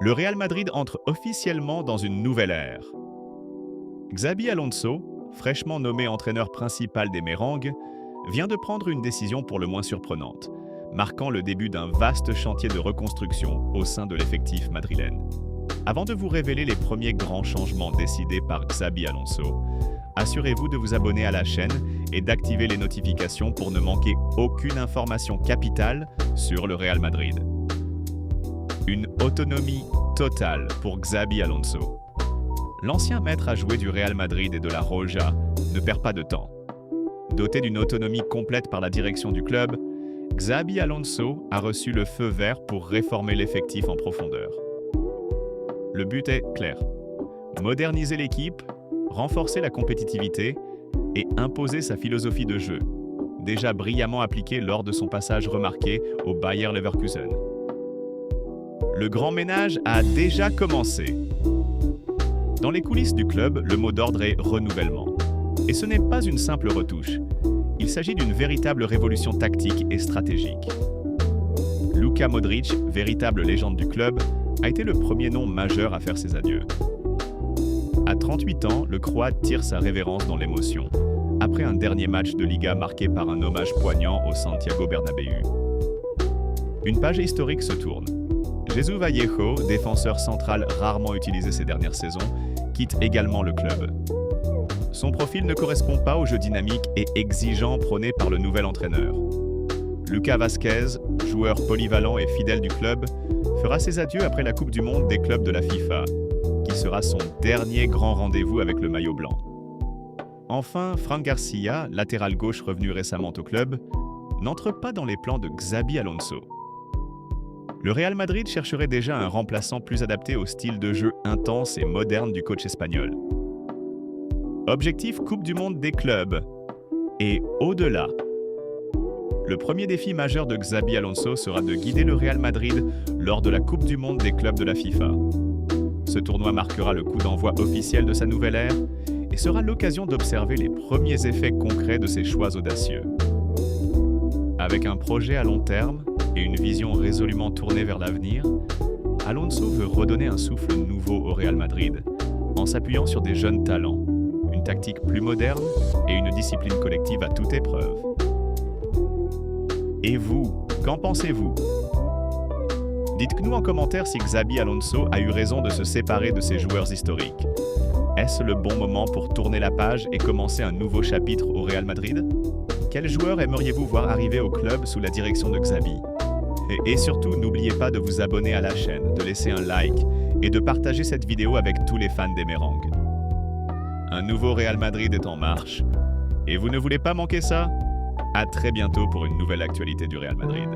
Le Real Madrid entre officiellement dans une nouvelle ère. Xabi Alonso, fraîchement nommé entraîneur principal des Mérengues, vient de prendre une décision pour le moins surprenante, marquant le début d'un vaste chantier de reconstruction au sein de l'effectif madrilène. Avant de vous révéler les premiers grands changements décidés par Xabi Alonso, assurez-vous de vous abonner à la chaîne et d'activer les notifications pour ne manquer aucune information capitale sur le Real Madrid. Une autonomie totale pour Xabi Alonso. L'ancien maître à jouer du Real Madrid et de la Roja ne perd pas de temps. Doté d'une autonomie complète par la direction du club, Xabi Alonso a reçu le feu vert pour réformer l'effectif en profondeur. Le but est clair: moderniser l'équipe, renforcer la compétitivité et imposer sa philosophie de jeu, déjà brillamment appliquée lors de son passage remarqué au Bayer Leverkusen. Le grand ménage a déjà commencé. Dans les coulisses du club, le mot d'ordre est renouvellement. Et ce n'est pas une simple retouche. Il s'agit d'une véritable révolution tactique et stratégique. Luka Modric, véritable légende du club, a été le premier nom majeur à faire ses adieux. À 38 ans, le Croate tire sa révérence dans l'émotion, après un dernier match de Liga marqué par un hommage poignant au Santiago Bernabéu. Une page historique se tourne. Jesús Vallejo, défenseur central rarement utilisé ces dernières saisons, quitte également le club. Son profil ne correspond pas au jeu dynamique et exigeant prôné par le nouvel entraîneur. Lucas Vázquez, joueur polyvalent et fidèle du club, fera ses adieux après la Coupe du Monde des clubs de la FIFA, qui sera son dernier grand rendez-vous avec le maillot blanc. Enfin, Fran Garcia, latéral gauche revenu récemment au club, n'entre pas dans les plans de Xabi Alonso. Le Real Madrid chercherait déjà un remplaçant plus adapté au style de jeu intense et moderne du coach espagnol. Objectif Coupe du Monde des clubs. Et au-delà. Le premier défi majeur de Xabi Alonso sera de guider le Real Madrid lors de la Coupe du Monde des clubs de la FIFA. Ce tournoi marquera le coup d'envoi officiel de sa nouvelle ère et sera l'occasion d'observer les premiers effets concrets de ses choix audacieux. Avec un projet à long terme et une vision résolument tournée vers l'avenir, Alonso veut redonner un souffle nouveau au Real Madrid, en s'appuyant sur des jeunes talents, une tactique plus moderne et une discipline collective à toute épreuve. Et vous, qu'en pensez-vous? Dites-nous en commentaire si Xabi Alonso a eu raison de se séparer de ses joueurs historiques. Est-ce le bon moment pour tourner la page et commencer un nouveau chapitre au Real Madrid? Quels joueurs aimeriez-vous voir arriver au club sous la direction de Xabi? Et surtout, n'oubliez pas de vous abonner à la chaîne, de laisser un like et de partager cette vidéo avec tous les fans des Mérengues. Un nouveau Real Madrid est en marche. Et vous ne voulez pas manquer ça? À très bientôt pour une nouvelle actualité du Real Madrid.